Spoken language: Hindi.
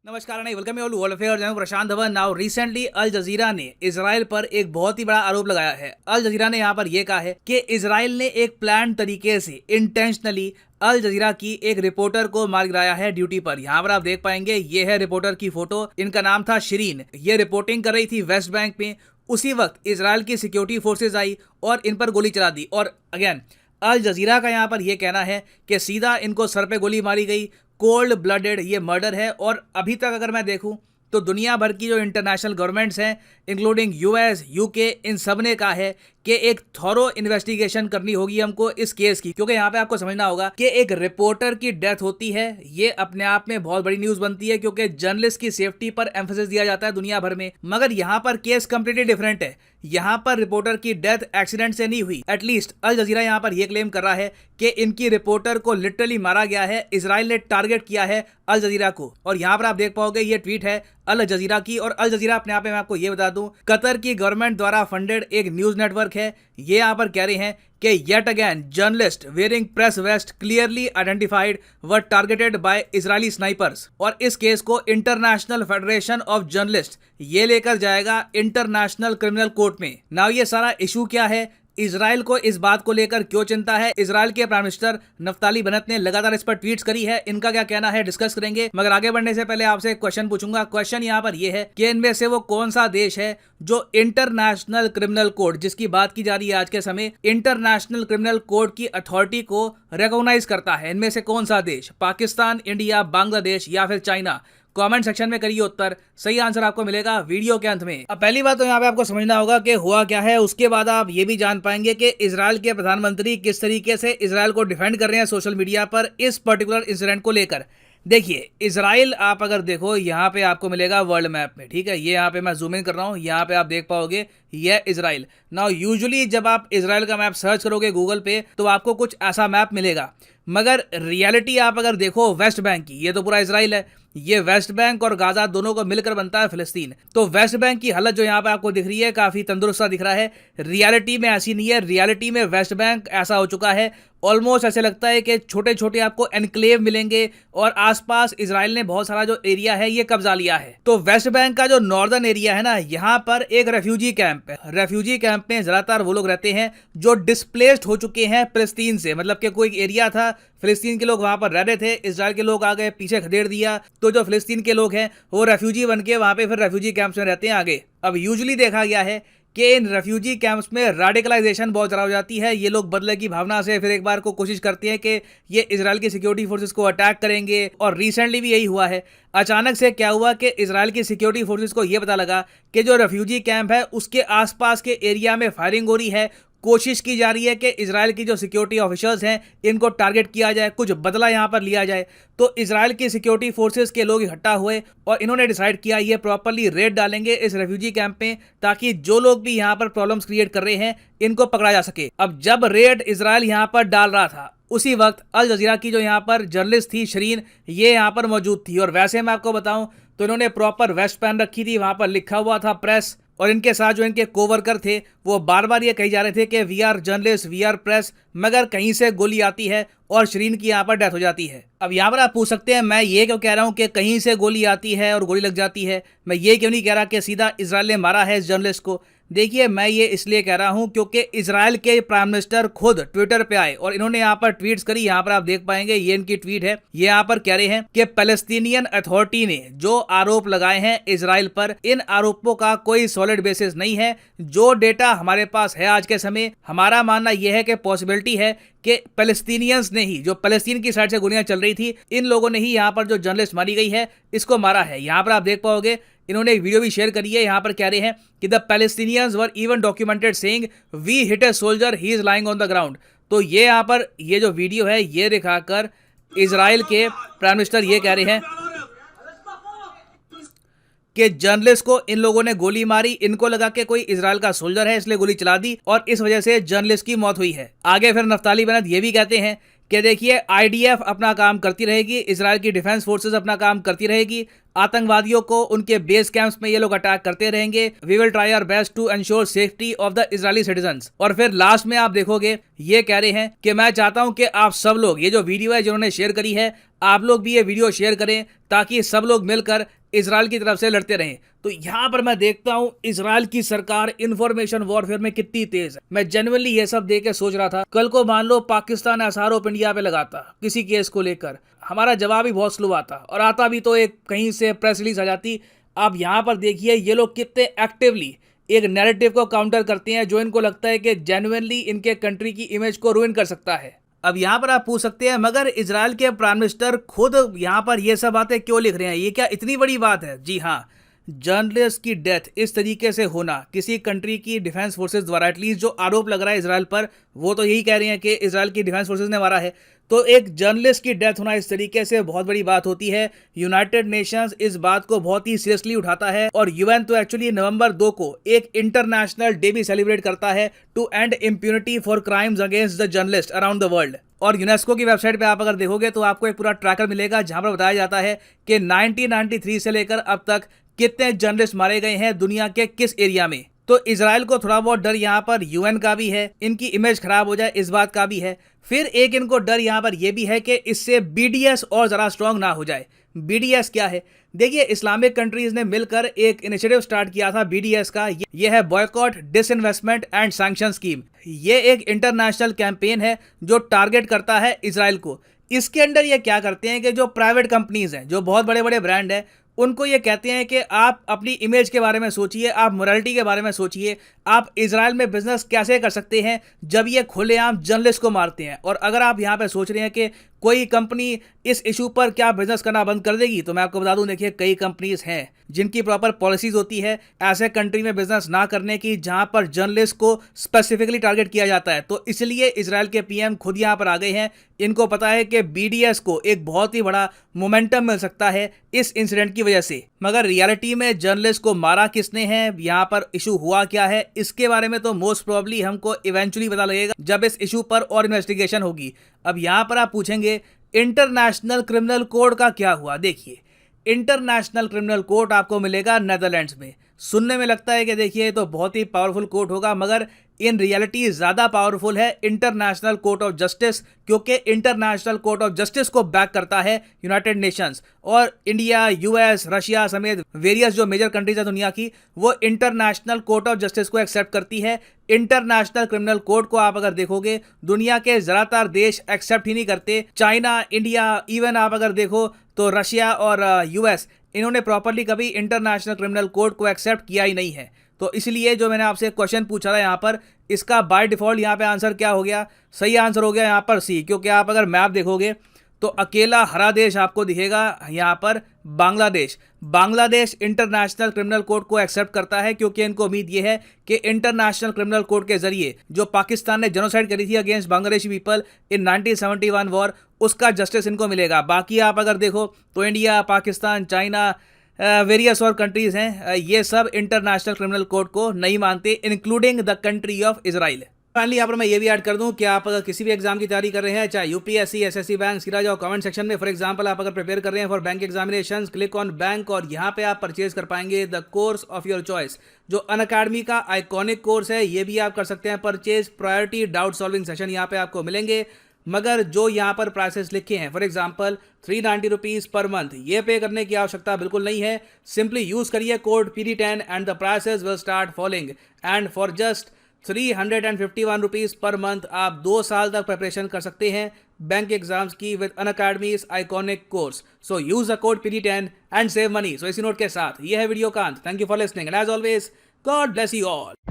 नमस्कार नहीं welcome you all world affair जैन Prashant Dhawan. Now recently Al Jazeera ने इजराइल पर एक बहुत ही बड़ा आरोप लगाया है। अल जजीरा ने यहाँ पर यह कहा है कि इजराइल ने एक प्लान तरीके से इंटेंशनली अल जजीरा की एक रिपोर्टर को मार गिराया है ड्यूटी पर। यहाँ पर आप देख पाएंगे ये है रिपोर्टर की फोटो। इनका नाम था शिरीन। ये रिपोर्टिंग कर रही थी वेस्ट बैंक में। उसी वक्त इजराइल की सिक्योरिटी फोर्सेज आई और इन पर गोली चला दी। और अगेन अल जजीरा का यहाँ पर यह कहना है कि सीधा इनको सर पे गोली मारी गई। कोल्ड ब्लडेड ये मर्डर है। और अभी तक अगर मैं देखूं तो दुनिया भर की जो इंटरनेशनल गवर्नमेंट्स हैं इंक्लूडिंग यूएस यूके, इन सब ने कहा है कि एक थॉरो इन्वेस्टिगेशन करनी होगी हमको इस केस की। क्योंकि यहाँ पे आपको समझना होगा कि एक रिपोर्टर की डेथ होती है, ये अपने आप में बहुत बड़ी न्यूज बनती है क्योंकि जर्नलिस्ट की सेफ्टी पर एम्फेसिस दिया जाता है दुनिया भर में। मगर यहाँ पर केस कंप्लीटली डिफरेंट है। यहाँ पर रिपोर्टर की डेथ एक्सीडेंट से नहीं हुई। एटलीस्ट अल जजीरा यहाँ पर यह क्लेम कर रहा है कि इनकी रिपोर्टर को लिटरली मारा गया है। इजराइल ने टारगेट किया है अल जजीरा को। और यहाँ पर आप देख पाओगे ये ट्वीट है अल जजीरा की। और अल जजीरा अपने आप में मैं आपको ये बता दूं कतर की गवर्नमेंट द्वारा फंडेड एक न्यूज नेटवर्क है। ये यहाँ पर कह रहे हैं कि yet again journalist wearing press vest clearly identified were targeted by Israeli snipers. और इस केस को इंटरनेशनल फेडरेशन ऑफ जर्नलिस्ट ये लेकर जाएगा इंटरनेशनल क्रिमिनल कोर्ट में। नाउ ये सारा इशू क्या है, इजराइल को इस बात को लेकर क्यों चिंता है, इजराइल के प्राइम मिनिस्टर नफ्ताली बेनेट ने लगातार इस पर ट्वीट्स करी है, इनका क्या कहना है डिस्कस करेंगे। मगर आगे बढ़ने से पहले आपसे एक क्वेश्चन पूछूंगा। क्वेश्चन यहाँ पर यह है कि इनमें से वो कौन सा देश है जो इंटरनेशनल क्रिमिनल कोर्ट जिसकी बात की जा रही है आज के समय, इंटरनेशनल क्रिमिनल कोर्ट की अथॉरिटी को रिकॉग्नाइज करता है। इनमें से कौन सा देश, पाकिस्तान, इंडिया, बांग्लादेश या फिर चाइना? कमेंट सेक्शन में करिए उत्तर। सही आंसर आपको मिलेगा वीडियो के अंत में। अब पहली बात तो यहाँ पे आपको समझना होगा कि हुआ क्या है। उसके बाद आप ये भी जान पाएंगे कि इजराइल के प्रधानमंत्री किस तरीके से इजराइल को डिफेंड कर रहे हैं सोशल मीडिया पर इस पर्टिकुलर इंसिडेंट को लेकर। देखिए इजराइल आप अगर देखो यहाँ पे आपको मिलेगा वर्ल्ड मैप में, ठीक है। ये यहाँ पे मैं जूम इन कर रहा हूँ, यहाँ पे आप देख पाओगे ये इजराइल। नाउ यूजुअली जब आप इजराइल का मैप सर्च करोगे गूगल पे तो आपको कुछ ऐसा मैप मिलेगा। मगर रियलिटी आप अगर देखो वेस्ट बैंक की, ये तो पूरा इजराइल है। ये वेस्ट बैंक और गाजा दोनों को मिलकर बनता है फिलिस्तीन। तो वेस्ट बैंक की हालत जो यहाँ पे आपको दिख रही है काफी तंदुरुस्त सा दिख रहा है। रियलिटी में ऐसी नहीं है। रियलिटी में वेस्ट बैंक ऐसा हो चुका है ऑलमोस्ट ऐसे लगता है कि छोटे छोटे आपको एनक्लेव मिलेंगे और आसपास इजराइल ने बहुत सारा जो एरिया है ये कब्जा लिया है। तो वेस्ट बैंक का जो नॉर्दर्न एरिया है ना, यहाँ पर एक रेफ्यूजी कैंप है। रेफ्यूजी कैंप में ज्यादातर वो लोग रहते हैं जो डिस्प्लेस्ड हो चुके हैं फिलिस्तीन से। मतलब कि कोई एरिया था, फिलिस्तीन के लोग वहां पर रह रहे थे, इजराइल के लोग आ गए, पीछे खदेड़ दिया। तो जो फिलिस्तीन के लोग हैं वो रेफ्यूजी बन के वहां पे फिर रेफ्यूजी कैंप्स में रहते हैं आगे। अब यूजुअली देखा गया है कि इन रेफ्यूजी कैंप्स में रेडिकलाइजेशन बहुत ज़्यादा हो जाती है। ये लोग बदले की भावना से फिर एक बार को कोशिश करते हैं कि ये इजराइल की सिक्योरिटी फोर्सेस को अटैक करेंगे। और रिसेंटली भी यही हुआ है। अचानक से क्या हुआ कि इजराइल की सिक्योरिटी फोर्सेस को ये पता लगा कि जो रेफ्यूजी कैंप है उसके आसपास के एरिया में फायरिंग हो रही है। कोशिश की जा रही है कि इजराइल की जो सिक्योरिटी ऑफिसर्स हैं इनको टारगेट किया जाए, कुछ बदला यहां पर लिया जाए। तो इजराइल की सिक्योरिटी फोर्सेस के लोग इकट्ठा हुए और इन्होंने डिसाइड किया ये प्रॉपर्ली रेड डालेंगे इस रेफ्यूजी कैंप में ताकि जो लोग भी यहां पर प्रॉब्लम्स क्रिएट कर रहे हैं इनको पकड़ा जा सके। अब जब रेड इजराइल यहां पर डाल रहा था उसी वक्त अल जजीरा की जो यहाँ पर जर्नलिस्ट थी शिरीन, ये यहाँ पर मौजूद थी। और वैसे मैं आपको बताऊं तो इन्होंने प्रॉपर वेस्ट पहन रखी थी, वहां पर लिखा हुआ था प्रेस। और इनके साथ जो इनके कोवर्कर थे वो बार बार ये कही जा रहे थे कि we are journalist, we are press. मगर कहीं से गोली आती है और शिरीन की यहाँ पर डेथ हो जाती है। अब यहाँ पर आप पूछ सकते हैं मैं ये क्यों कह रहा हूँ कि कहीं से गोली आती है और गोली लग जाती है, मैं ये क्यों नहीं कह रहा कि सीधा इजराइल ने मारा है इस जर्नलिस्ट को। देखिए मैं ये इसलिए कह रहा हूं क्योंकि इजराइल के प्राइम मिनिस्टर खुद ट्विटर पे आए और इन्होंने यहाँ पर ट्वीट्स करी। यहाँ पर आप देख पाएंगे ये इनकी ट्वीट है। ये यहाँ पर कह रहे हैं कि पैलेस्टीनियन अथॉरिटी ने जो आरोप लगाए हैं इजराइल पर, इन आरोपों का कोई सॉलिड बेसिस नहीं है। जो डेटा हमारे पास है आज के समय, हमारा मानना यह है कि पॉसिबिलिटी है कि पैलेस्टीनियंस ने ही, जो पैलेस्टीन की साइड से गोलियां चल रही थी, इन लोगों ने ही यहाँ पर जो जर्नलिस्ट मारी गई है इसको मारा है। यहाँ पर आप देख पाओगे इन्होंने एक वीडियो भी शेयर करी है। यहाँ पर कह रहे हैं कि the Palestinians were even documented saying we hit a soldier, he is lying on the ground. तो ये यहाँ पर ये जो वीडियो है ये दिखाकर इजराइल के प्राइम मिनिस्टर ये कह रहे हैं कि जर्नलिस्ट को इन लोगों ने गोली मारी, इनको लगा कि कोई इजराइल का सोल्जर है इसलिए गोली चला दी और इस वजह से जर्नलिस्ट की मौत हुई है। आगे फिर नफ्ताली बेनेट ये भी कहते हैं कि देखिए आईडीएफ अपना काम करती रहेगी, इजराइल की डिफेंस फोर्सेस अपना काम करती रहेगी, आतंकवादियों को उनके बेस कैंप्स में ये लोग अटैक करते रहेंगे। We will try our best to ensure safety of the Israeli citizens. और फिर लास्ट में आप देखोगे ये कह रहे हैं कि मैं चाहता हूं कि आप सब लोग, ये जो वीडियो है जिन्होंने शेयर करी है, आप लोग भी ये वीडियो शेयर करें ताकि सब लोग मिलकर इजराइल की तरफ से लड़ते रहें। तो यहां पर मैं देखता हूं इजराइल की सरकार इंफॉर्मेशन वॉरफेयर में कितनी तेज है। मैं जेन्युइनली ये सब देख के सोच रहा था, कल को मान लो पाकिस्तान ऐसा आरोप इंडिया पे लगाता किसी केस को लेकर, हमारा जवाब ही बहुत स्लो आता, और आता भी तो एक कहीं से प्रेस रिलीज आ जाती। अब यहां पर देखिए ये लोग कितने एक्टिवली एक नैरेटिव को काउंटर करते हैं जो इनको लगता है कि जेन्युइनली इनके कंट्री की इमेज को रुइन कर सकता है। अब यहाँ पर आप पूछ सकते हैं मगर इजराइल के प्राइम मिनिस्टर खुद यहाँ पर ये सब बातें क्यों लिख रहे हैं, ये क्या इतनी बड़ी बात है? जी हाँ, जर्नलिस्ट की डेथ इस तरीके से होना किसी कंट्री की डिफेंस फोर्सेस द्वारा, एटलीस्ट जो आरोप लग रहा है इजराइल पर, वो तो यही कह रहे हैं कि इजराइल की डिफेंस फोर्सेस ने मारा है। तो एक जर्नलिस्ट की डेथ होना इस तरीके से बहुत बड़ी बात होती है। यूनाइटेड नेशंस इस बात को बहुत ही सीरियसली उठाता है और यूएन तो एक्चुअली नवंबर 2 को एक इंटरनेशनल डे भी सेलिब्रेट करता है to end impunity for crimes against the journalist around the world. और यूनेस्को की वेबसाइट पे आप अगर देखोगे तो आपको एक पूरा ट्रैकर मिलेगा जहां पर बताया जाता है कि 1993 से लेकर अब तक कितने जर्नलिस्ट मारे गए हैं दुनिया के किस एरिया में। तो इजराइल को थोड़ा बहुत डर यहाँ पर यूएन का भी है, इनकी इमेज खराब हो जाए इस बात का भी है। फिर एक इनको डर यहाँ पर यह भी है कि इससे बीडीएस और जरा स्ट्रांग ना हो जाए। बीडीएस क्या है? देखिए इस्लामिक कंट्रीज ने मिलकर एक इनिशिएटिव स्टार्ट किया था बीडीएस का, ये है boycott disinvestment and sanction scheme. ये एक इंटरनेशनल कैंपेन है जो टारगेट करता है इजराइल को। इसके अंडर ये क्या करते हैं कि जो प्राइवेट कंपनीज हैं, जो बहुत बड़े बड़े ब्रांड हैं, उनको ये कहते हैं कि आप अपनी इमेज के बारे में सोचिए, आप मोरालिटी के बारे में सोचिए, आप इजराइल में बिजनेस कैसे कर सकते हैं जब ये खुलेआम जर्नलिस्ट को मारते हैं। और अगर आप यहाँ पे सोच रहे हैं कि कोई कंपनी इस इशू पर क्या बिजनेस करना बंद कर देगी, तो मैं आपको बता दूं, देखिए कई कंपनीज हैं जिनकी प्रॉपर पॉलिसीज होती है ऐसे कंट्री में बिजनेस ना करने की जहां पर जर्नलिस्ट को स्पेसिफिकली टारगेट किया जाता है। तो इसलिए इजराइल के पीएम खुद यहां पर आ गए हैं। इनको पता है कि बीडीएस को एक बहुत ही बड़ा मोमेंटम मिल सकता है इस इंसिडेंट की वजह से। मगर रियलिटी में जर्नलिस्ट को मारा किसने है, यहाँ पर इशू हुआ क्या है, इसके बारे में तो मोस्ट प्रोबेबली हमको इवेंचुअली पता लगेगा जब इस इशू पर और इन्वेस्टिगेशन होगी। अब यहाँ पर आप पूछेंगे इंटरनेशनल क्रिमिनल कोड का क्या हुआ? देखिए इंटरनेशनल क्रिमिनल कोर्ट आपको मिलेगा नेदरलैंड्स में। सुनने में लगता है कि देखिए तो बहुत ही पावरफुल कोर्ट होगा, मगर इन रियलिटी ज़्यादा पावरफुल है इंटरनेशनल कोर्ट ऑफ जस्टिस, क्योंकि इंटरनेशनल कोर्ट ऑफ जस्टिस को बैक करता है यूनाइटेड नेशंस। और इंडिया, यूएस, रशिया समेत वेरियस जो मेजर कंट्रीज है दुनिया की, वो इंटरनेशनल कोर्ट ऑफ जस्टिस को एक्सेप्ट करती है। इंटरनेशनल क्रिमिनल कोर्ट को आप अगर देखोगे दुनिया के ज़्यादातर देश एक्सेप्ट ही नहीं करते। चाइना, इंडिया, इवन आप अगर देखो तो रशिया और यूएस, इन्होंने प्रॉपरली कभी इंटरनेशनल क्रिमिनल कोर्ट को एक्सेप्ट किया ही नहीं है। तो इसलिए जो मैंने आपसे क्वेश्चन पूछा था यहाँ पर, इसका बाय डिफॉल्ट यहाँ पे आंसर क्या हो गया? सही आंसर हो गया यहाँ पर सी, क्योंकि आप अगर मैप देखोगे तो अकेला हरा देश आपको दिखेगा यहाँ पर Bangladesh. Bangladesh international criminal court को एक्सेप्ट करता है क्योंकि इनको उम्मीद ये है कि इंटरनेशनल क्रिमिनल कोर्ट के जरिए जो पाकिस्तान ने जेनोसाइड करी थी against Bangladeshi people in 1971 war, उसका जस्टिस इनको मिलेगा। बाकी आप अगर देखो तो इंडिया, पाकिस्तान, चाइना, वेरियस और कंट्रीज हैं, ये सब इंटरनेशनल क्रिमिनल कोर्ट को नहीं मानते, including the country of Israel. Finally यहाँ पर मैं ये भी ऐड कर दूं कि आप अगर किसी भी एग्जाम की तैयारी कर रहे हैं, चाहे यूपीएससी, एसएससी, बैंक, सीधा जाओ कमेंट सेक्शन में। फॉर एग्जांपल आप अगर प्रिपेयर कर रहे हैं for bank examinations, click on bank और यहाँ पे आप परचेज कर पाएंगे the course of your choice. जो अनअकैडमी का आइकॉनिक कोर्स है ये भी आप कर सकते हैं purchase. Priority doubt solving session यहाँ पे आपको मिलेंगे, मगर जो यहाँ पर प्राइसेस लिखे हैं, for example 390 rupees per month, ये पे करने की आवश्यकता बिल्कुल नहीं है। सिंपली यूज करिए code PD10 and the prices will start following. And for just 351 rupees per month आप 2 साल तक प्रिपरेशन कर सकते हैं बैंक एग्जाम्स की with Unacademy's iconic course. So use the code PD10 and save money. So इसी नोट के साथ ये है वीडियो का अंत। Thank you for listening and as always God bless you all.